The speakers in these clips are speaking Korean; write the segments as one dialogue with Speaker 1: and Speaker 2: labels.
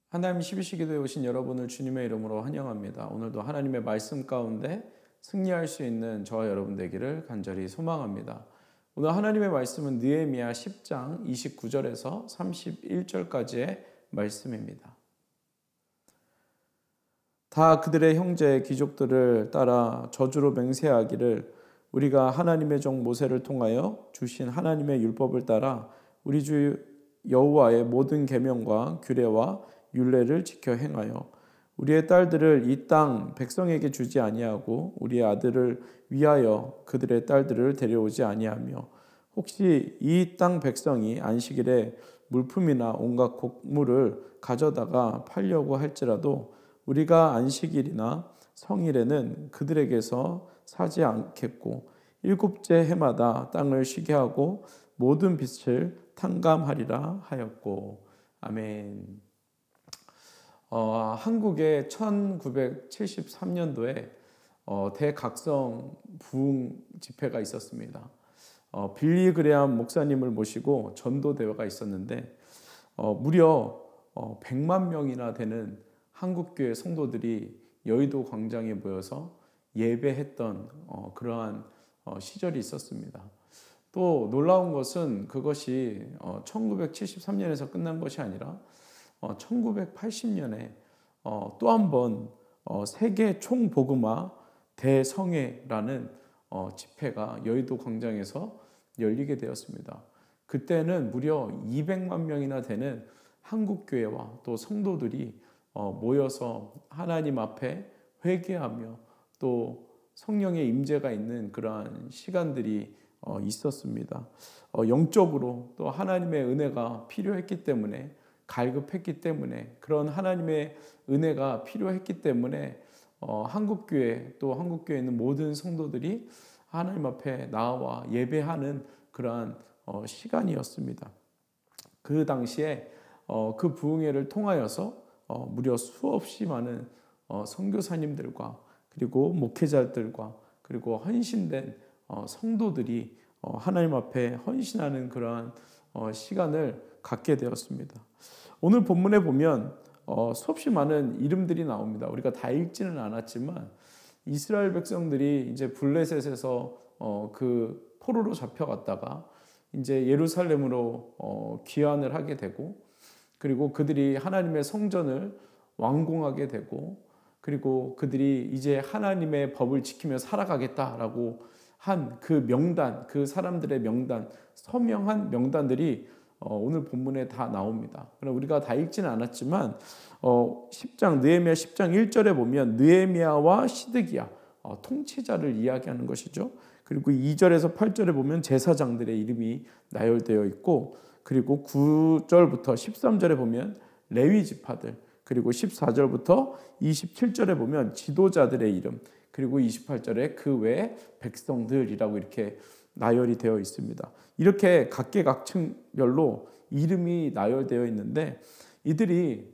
Speaker 1: 하나님 12시 기도에 오신 여러분을 주님의 이름으로 환영합니다. 오늘도 하나님의 말씀 가운데 승리할 수 있는 저와 여러분 되기를 간절히 소망합니다. 오늘 하나님의 말씀은 느헤미야 10장 29절에서 31절까지의 말씀입니다. 다 그들의 형제 귀족들을 따라 저주로 맹세하기를 우리가 하나님의 종 모세를 통하여 주신 하나님의 율법을 따라 우리 주 여호와의 모든 계명과 규례와 율례를 지켜 행하여 우리의 딸들을 이 땅 백성에게 주지 아니하고 우리의 아들을 위하여 그들의 딸들을 데려오지 아니하며 혹시 이 땅 백성이 안식일에 물품이나 온갖 곡물을 가져다가 팔려고 할지라도 우리가 안식일이나 성일에는 그들에게서 사지 않겠고 일곱째 해마다 땅을 쉬게 하고 모든 빛을 탕감하리라 하였고. 아멘. 한국에 1973년도에 대각성 부흥 집회가 있었습니다. 빌리 그레암 목사님을 모시고 전도대회가 있었는데 무려 100만 명이나 되는 한국교회 성도들이 여의도 광장에 모여서 예배했던 그러한 시절이 있었습니다. 또 놀라운 것은 그것이 1973년에서 끝난 것이 아니라 1980년에 또 한 번 세계 총복음화 대성회라는 집회가 여의도 광장에서 열리게 되었습니다. 그때는 무려 200만 명이나 되는 한국교회와 또 성도들이 모여서 하나님 앞에 회개하며 또 성령의 임재가 있는 그러한 시간들이 있었습니다. 영적으로 또 하나님의 은혜가 필요했기 때문에 갈급했기 때문에 그런 하나님의 은혜가 필요했기 때문에 한국교회 또 한국교회에 있는 모든 성도들이 하나님 앞에 나와 예배하는 그러한 시간이었습니다. 그 당시에 그 부흥회를 통하여서 무려 수없이 많은 선교사님들과 그리고 목회자들과 그리고 헌신된 성도들이 하나님 앞에 헌신하는 그러한 시간을 갖게 되었습니다. 오늘 본문에 보면 수없이 많은 이름들이 나옵니다. 우리가 다 읽지는 않았지만 이스라엘 백성들이 이제 블레셋에서 그 포로로 잡혀갔다가 이제 예루살렘으로 귀환을 하게 되고 그리고 그들이 하나님의 성전을 완공하게 되고 그리고 그들이 이제 하나님의 법을 지키며 살아가겠다라고 한 그 명단, 그 사람들의 명단, 서명한 명단들이 오늘 본문에 다 나옵니다. 그럼 우리가 다 읽지는 않았지만 10장 느헤미야 10장 1절에 보면 느헤미야와 시드기야 통치자를 이야기하는 것이죠. 그리고 2절에서 8절에 보면 제사장들의 이름이 나열되어 있고 그리고 9절부터 13절에 보면 레위 지파들 그리고 14절부터 27절에 보면 지도자들의 이름 그리고 28절에 그 외 백성들이라고 이렇게 나열이 되어 있습니다. 이렇게 각계각층별로 이름이 나열되어 있는데 이들이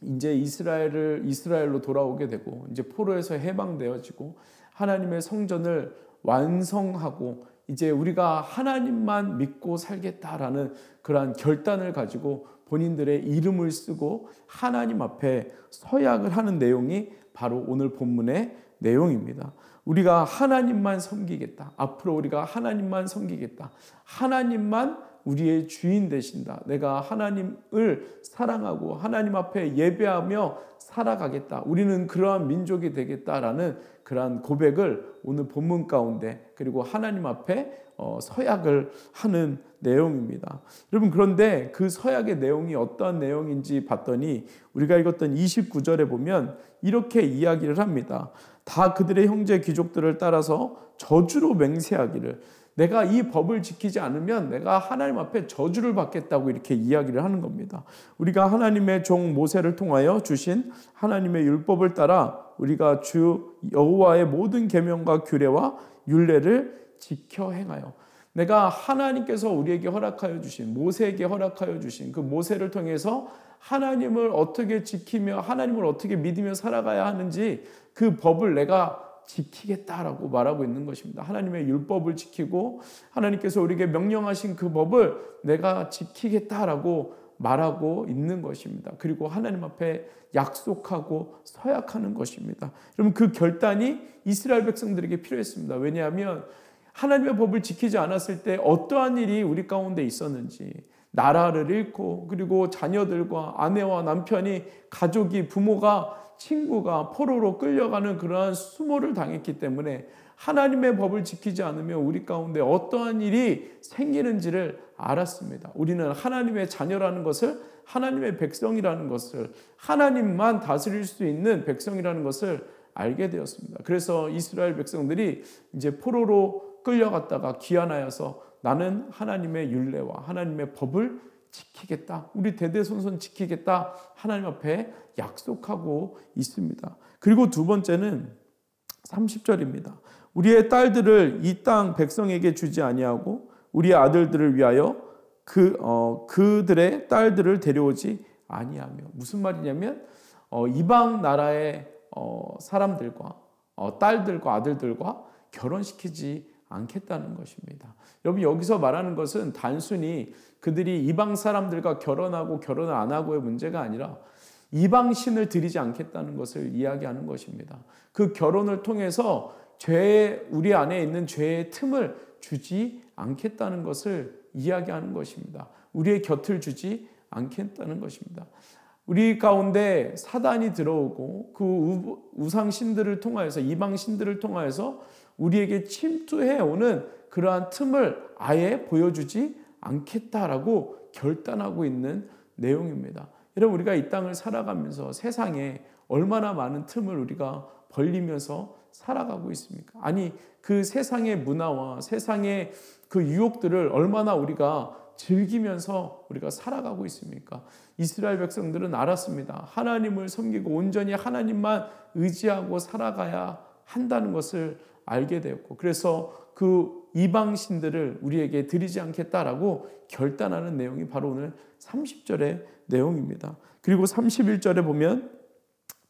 Speaker 1: 이제 이스라엘로 돌아오게 되고 이제 포로에서 해방되어지고 하나님의 성전을 완성하고 이제 우리가 하나님만 믿고 살겠다라는 그러한 결단을 가지고 본인들의 이름을 쓰고 하나님 앞에 서약을 하는 내용이 바로 오늘 본문의 내용입니다. 우리가 하나님만 섬기겠다. 앞으로 우리가 하나님만 섬기겠다. 하나님만 우리의 주인 되신다. 내가 하나님을 사랑하고 하나님 앞에 예배하며 살아가겠다. 우리는 그러한 민족이 되겠다라는 그러한 고백을 오늘 본문 가운데 그리고 하나님 앞에 서약을 하는 내용입니다. 여러분 그런데 그 서약의 내용이 어떠한 내용인지 봤더니 우리가 읽었던 29절에 보면 이렇게 이야기를 합니다. 다 그들의 형제 귀족들을 따라서 저주로 맹세하기를 내가 이 법을 지키지 않으면 내가 하나님 앞에 저주를 받겠다고 이렇게 이야기를 하는 겁니다. 우리가 하나님의 종 모세를 통하여 주신 하나님의 율법을 따라 우리가 주 여호와의 모든 계명과 규례와 율례를 지켜 행하여 내가 하나님께서 우리에게 허락하여 주신 모세에게 허락하여 주신 그 모세를 통해서 하나님을 어떻게 지키며 하나님을 어떻게 믿으며 살아가야 하는지 그 법을 내가 지키겠다라고 말하고 있는 것입니다. 하나님의 율법을 지키고 하나님께서 우리에게 명령하신 그 법을 내가 지키겠다라고 말하고 있는 것입니다. 그리고 하나님 앞에 약속하고 서약하는 것입니다. 여러분, 그 결단이 이스라엘 백성들에게 필요했습니다. 왜냐하면 하나님의 법을 지키지 않았을 때 어떠한 일이 우리 가운데 있었는지, 나라를 잃고 그리고 자녀들과 아내와 남편이, 가족이, 부모가, 친구가 포로로 끌려가는 그러한 수모를 당했기 때문에 하나님의 법을 지키지 않으면 우리 가운데 어떠한 일이 생기는지를 알았습니다. 우리는 하나님의 자녀라는 것을, 하나님의 백성이라는 것을, 하나님만 다스릴 수 있는 백성이라는 것을 알게 되었습니다. 그래서 이스라엘 백성들이 이제 포로로 끌려갔다가 귀환하여서 나는 하나님의 율례와 하나님의 법을 지키겠다, 우리 대대손손 지키겠다, 하나님 앞에 약속하고 있습니다. 그리고 두 번째는 30절입니다. 우리의 딸들을 이 땅 백성에게 주지 아니하고 우리의 아들들을 위하여 그들의 딸들을 데려오지 아니하며. 무슨 말이냐면 이방 나라의 사람들과 딸들과 아들들과 결혼시키지 않겠다는 것입니다. 여러분, 여기서 말하는 것은 단순히 그들이 이방 사람들과 결혼하고 결혼을 안 하고의 문제가 아니라 이방 신을 드리지 않겠다는 것을 이야기하는 것입니다. 그 결혼을 통해서 우리 안에 있는 죄의 틈을 주지 않겠다는 것을 이야기하는 것입니다. 우리의 곁을 주지 않겠다는 것입니다. 우리 가운데 사단이 들어오고 그 우상 신들을 통하여서, 이방 신들을 통하여서 우리에게 침투해 오는 그러한 틈을 아예 보여주지 않겠다라고 결단하고 있는 내용입니다. 여러분, 우리가 이 땅을 살아가면서 세상에 얼마나 많은 틈을 우리가 벌리면서 살아가고 있습니까? 아니, 그 세상의 문화와 세상의 그 유혹들을 얼마나 우리가 즐기면서 우리가 살아가고 있습니까? 이스라엘 백성들은 알았습니다. 하나님을 섬기고 온전히 하나님만 의지하고 살아가야 한다는 것을 알게 되었고, 그래서 그 이방 신들을 우리에게 드리지 않겠다라고 결단하는 내용이 바로 오늘 30절의 내용입니다. 그리고 31절에 보면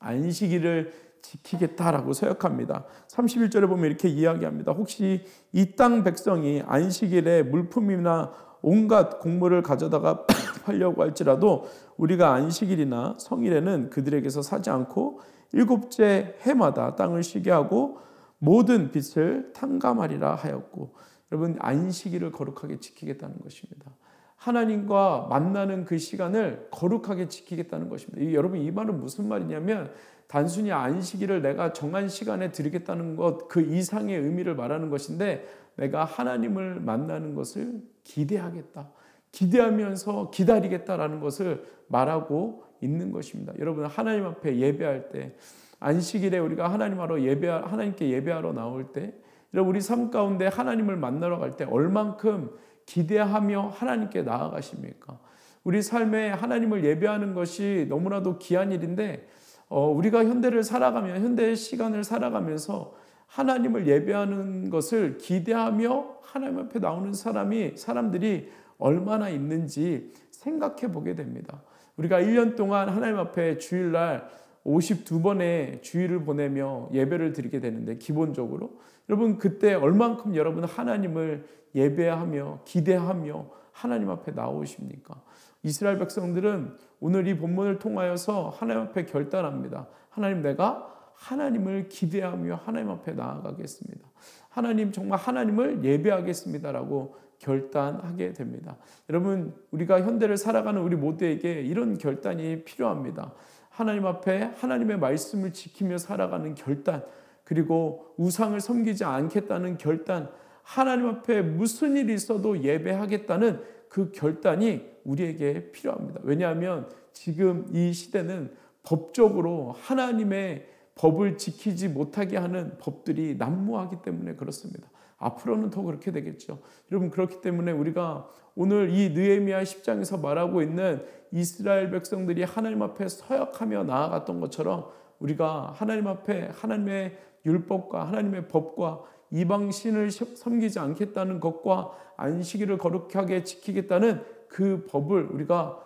Speaker 1: 안식일을 지키겠다라고 서약합니다. 31절에 보면 이렇게 이야기합니다. 혹시 이 땅 백성이 안식일에 물품이나 온갖 곡물을 가져다가 팔려고 할지라도 우리가 안식일이나 성일에는 그들에게서 사지 않고 일곱째 해마다 땅을 쉬게 하고 모든 빚을 탕감하리라 하였고. 여러분, 안식일을 거룩하게 지키겠다는 것입니다. 하나님과 만나는 그 시간을 거룩하게 지키겠다는 것입니다. 여러분, 이 말은 무슨 말이냐면 단순히 안식일을 내가 정한 시간에 드리겠다는 것, 그 이상의 의미를 말하는 것인데, 내가 하나님을 만나는 것을 기대하겠다, 기대하면서 기다리겠다라는 것을 말하고 있는 것입니다. 여러분, 하나님 앞에 예배할 때, 안식일에 우리가 하나님께 예배하러 나올 때, 여러분, 우리 삶 가운데 하나님을 만나러 갈 때 얼만큼 기대하며 하나님께 나아가십니까? 우리 삶에 하나님을 예배하는 것이 너무나도 귀한 일인데, 우리가 현대의 시간을 살아가면서 하나님을 예배하는 것을 기대하며 하나님 앞에 나오는 사람들이 얼마나 있는지 생각해 보게 됩니다. 우리가 1년 동안 하나님 앞에 주일날 52번의 주일을 보내며 예배를 드리게 되는데, 기본적으로 여러분, 그때 얼만큼 여러분 하나님을 예배하며 기대하며 하나님 앞에 나오십니까? 이스라엘 백성들은 오늘 이 본문을 통하여서 하나님 앞에 결단합니다. 하나님, 내가 하나님을 기대하며 하나님 앞에 나아가겠습니다. 하나님, 정말 하나님을 예배하겠습니다라고 결단하게 됩니다. 여러분, 우리가 현대를 살아가는 우리 모두에게 이런 결단이 필요합니다. 하나님 앞에 하나님의 말씀을 지키며 살아가는 결단, 그리고 우상을 섬기지 않겠다는 결단, 하나님 앞에 무슨 일이 있어도 예배하겠다는 그 결단이 우리에게 필요합니다. 왜냐하면 지금 이 시대는 법적으로 하나님의 법을 지키지 못하게 하는 법들이 난무하기 때문에 그렇습니다. 앞으로는 더 그렇게 되겠죠. 여러분, 그렇기 때문에 우리가 오늘 이 느헤미야 10장에서 말하고 있는 이스라엘 백성들이 하나님 앞에 서약하며 나아갔던 것처럼 우리가 하나님 앞에 하나님의 율법과 하나님의 법과 이방 신을 섬기지 않겠다는 것과 안식일을 거룩하게 지키겠다는 그 법을 우리가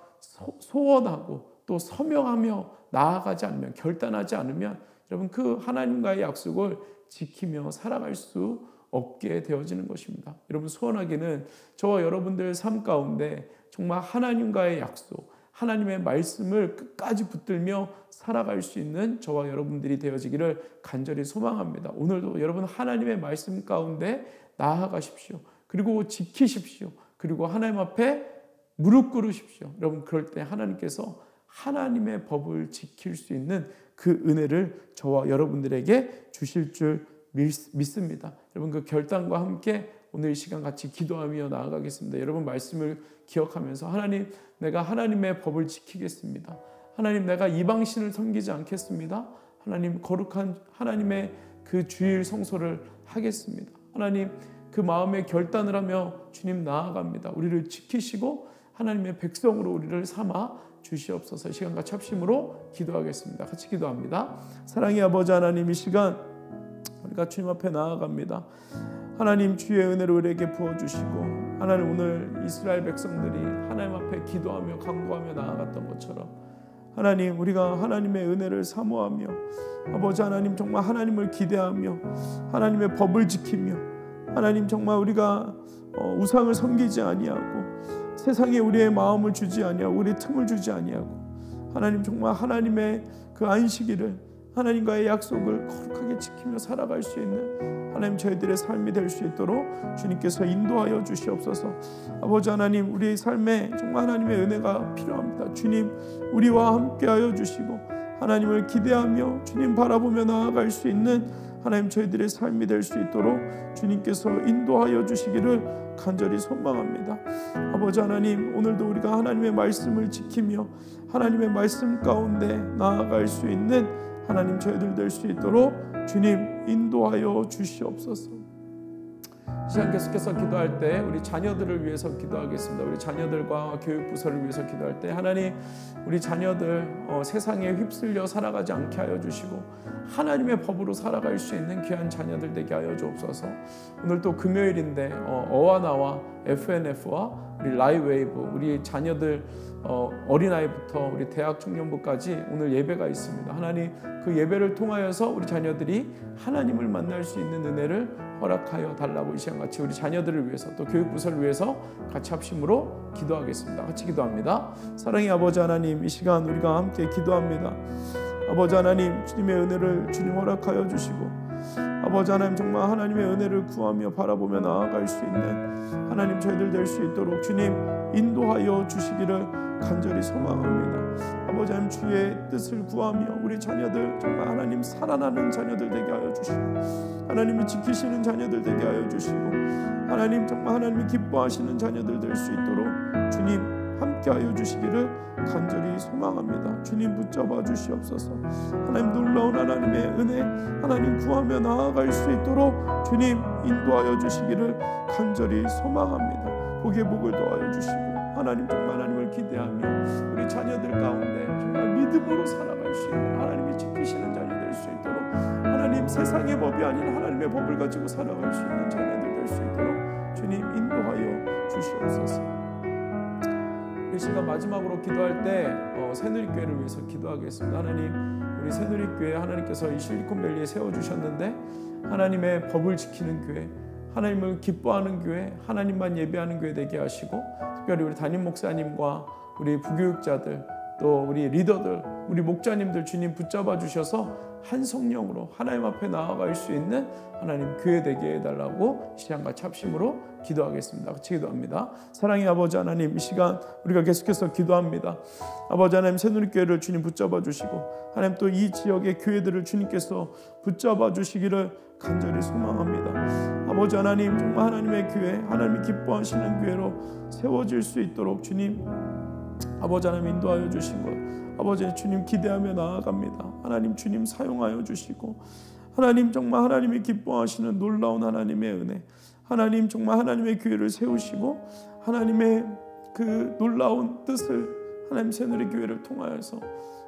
Speaker 1: 소원하고 또 서명하며 나아가지 않으면, 결단하지 않으면 여러분, 그 하나님과의 약속을 지키며 살아갈 수 없게 되어지는 것입니다. 여러분, 소원하기는 저와 여러분들 삶 가운데 정말 하나님과의 약속, 하나님의 말씀을 끝까지 붙들며 살아갈 수 있는 저와 여러분들이 되어지기를 간절히 소망합니다. 오늘도 여러분 하나님의 말씀 가운데 나아가십시오. 그리고 지키십시오. 그리고 하나님 앞에 무릎 꿇으십시오. 여러분 그럴 때 하나님께서 하나님의 법을 지킬 수 있는 그 은혜를 저와 여러분들에게 주실 줄 믿습니다. 여러분 그 결단과 함께 오늘 이 시간 같이 기도하며 나아가겠습니다. 여러분 말씀을 기억하면서 하나님, 내가 하나님의 법을 지키겠습니다. 하나님, 내가 이방신을 섬기지 않겠습니다. 하나님, 거룩한 하나님의 그 주일 성소를 하겠습니다. 하나님, 그 마음의 결단을 하며 주님 나아갑니다. 우리를 지키시고 하나님의 백성으로 우리를 삼아 주시옵소서. 이 시간 같이 합심으로 기도하겠습니다. 같이 기도합니다. 사랑의 아버지 하나님, 이 시간 우리가 주님 앞에 나아갑니다. 하나님, 주의 은혜를 우리에게 부어주시고 하나님, 오늘 이스라엘 백성들이 하나님 앞에 기도하며 간구하며 나아갔던 것처럼 하나님, 우리가 하나님의 은혜를 사모하며 아버지 하나님, 정말 하나님을 기대하며 하나님의 법을 지키며 하나님, 정말 우리가 우상을 섬기지 아니하고 세상에 우리의 마음을 주지 아니하고 우리의 틈을 주지 아니하고 하나님, 정말 하나님의 그 안식일을 하나님과의 약속을 거룩하게 지키며 살아갈 수 있는 하나님 저희들의 삶이 될 수 있도록 주님께서 인도하여 주시옵소서. 아버지 하나님, 우리의 삶에 정말 하나님의 은혜가 필요합니다. 주님, 우리와 함께하여 주시고 하나님을 기대하며 주님 바라보며 나아갈 수 있는 하나님 저희들의 삶이 될 수 있도록 주님께서 인도하여 주시기를 간절히 소망합니다. 아버지 하나님, 오늘도 우리가 하나님의 말씀을 지키며 하나님의 말씀 가운데 나아갈 수 있는 하나님 저희들 될 수 있도록 주님 인도하여 주시옵소서. 이 시간 계속해서 기도할 때 우리 자녀들을 위해서 기도하겠습니다. 우리 자녀들과 교육부서를 위해서 기도할 때 하나님, 우리 자녀들 세상에 휩쓸려 살아가지 않게 하여 주시고 하나님의 법으로 살아갈 수 있는 귀한 자녀들 되게 하여 주옵소서. 오늘 또 금요일인데 어와 나와 FNF와 우리 라이웨이브, 우리 자녀들 어린아이부터 우리 대학 청년부까지 오늘 예배가 있습니다. 하나님, 그 예배를 통하여서 우리 자녀들이 하나님을 만날 수 있는 은혜를 허락하여 달라고 이 시간 같이 우리 자녀들을 위해서 또 교육부서를 위해서 같이 합심으로 기도하겠습니다. 같이 기도합니다. 사랑의 아버지 하나님, 이 시간 우리가 함께 기도합니다. 아버지 하나님, 주님의 은혜를 주님 허락하여 주시고 아버지 하나님, 정말 하나님의 은혜를 구하며 바라보며 나아갈 수 있는 하나님 저희들 될 수 있도록 주님 인도하여 주시기를 간절히 소망합니다. 아버지 하나님, 주의 뜻을 구하며 우리 자녀들 정말 하나님 살아나는 자녀들 되게 하여 주시고 하나님이 지키시는 자녀들 되게 하여 주시고 하나님 정말 하나님이 기뻐하시는 자녀들 될 수 있도록 주님 함께하여 주시기를 간절히 소망합니다. 주님 붙잡아 주시옵소서. 하나님, 놀라운 하나님의 은혜 하나님 구하며 나아갈 수 있도록 주님 인도하여 주시기를 간절히 소망합니다. 복의 복을 더하여 주시고 하나님, 정말 하나님을 기대하며 우리 자녀들 가운데 정말 믿음으로 살아갈 수 있는 하나님이 지키시는 자녀 될 수 있도록 하나님, 세상의 법이 아닌 하나님의 법을 가지고 살아갈 수 있는 자녀들 될 수 있도록 주님 인도하여 주시옵소서. 이 시간 마지막으로 기도할 때 새누리교회를 위해서 기도하겠습니다. 하나님, 우리 새누리교회 하나님께서 이 실리콘밸리에 세워주셨는데 하나님의 법을 지키는 교회, 하나님을 기뻐하는 교회, 하나님만 예배하는 교회 되게 하시고 특별히 우리 담임 목사님과 우리 부교육자들 또 우리 리더들, 우리 목자님들 주님 붙잡아 주셔서 한 성령으로 하나님 앞에 나아갈 수 있는 하나님 교회 되게 해달라고 이 시간 같이 합심으로 기도하겠습니다. 같이 기도합니다. 사랑의 아버지 하나님, 이 시간 우리가 계속해서 기도합니다. 아버지 하나님, 새누리교회를 주님 붙잡아 주시고 하나님 또 이 지역의 교회들을 주님께서 붙잡아 주시기를 간절히 소망합니다. 아버지 하나님, 정말 하나님의 교회, 하나님이 기뻐하시는 교회로 세워질 수 있도록 주님 아버지 하나님 인도하여 주신 것 아버지 주님 기대하며 나아갑니다. 하나님 주님 사용하여 주시고 하나님 정말 하나님이 기뻐하시는 놀라운 하나님의 은혜, 하나님 정말 하나님의 교회를 세우시고 하나님의 그 놀라운 뜻을 하나님 새누리교회를 통하여서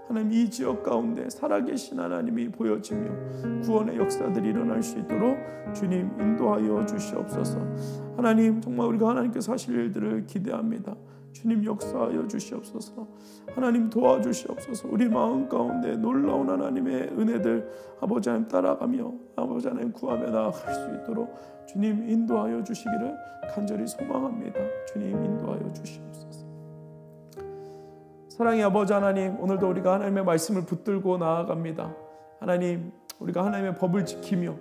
Speaker 1: 하나님 이 지역 가운데 살아계신 하나님이 보여지며 구원의 역사들이 일어날 수 있도록 주님 인도하여 주시옵소서. 하나님 정말 우리가 하나님께서 하실 일들을 기대합니다. 주님 역사하여 주시옵소서. 하나님 도와주시옵소서. 우리 마음 가운데 놀라운 하나님의 은혜들 아버지 하나님 따라가며 아버지 하나님 구하며 나아갈 수 있도록 주님 인도하여 주시기를 간절히 소망합니다. 주님 인도하여 주시옵소서. 사랑의 아버지 하나님, 오늘도 우리가 하나님의 말씀을 붙들고 나아갑니다. 하나님, 우리가 하나님의 법을 지키며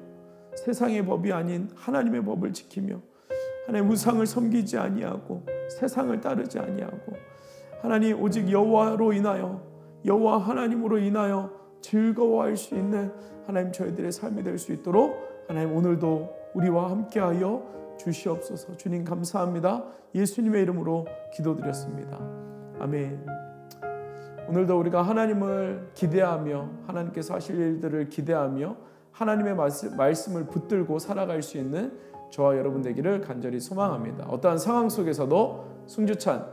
Speaker 1: 세상의 법이 아닌 하나님의 법을 지키며 하나님 우상을 섬기지 아니하고 세상을 따르지 아니하고 하나님 오직 여호와로 인하여 여호와 하나님으로 인하여 즐거워할 수 있는 하나님 저희들의 삶이 될 수 있도록 하나님 오늘도 우리와 함께하여 주시옵소서. 주님 감사합니다. 예수님의 이름으로 기도드렸습니다. 아멘. 오늘도 우리가 하나님을 기대하며 하나님께서 하실 일들을 기대하며 하나님의 말씀을 붙들고 살아갈 수 있는 저와 여러분 되기를 간절히 소망합니다. 어떠한 상황 속에서도 승주찬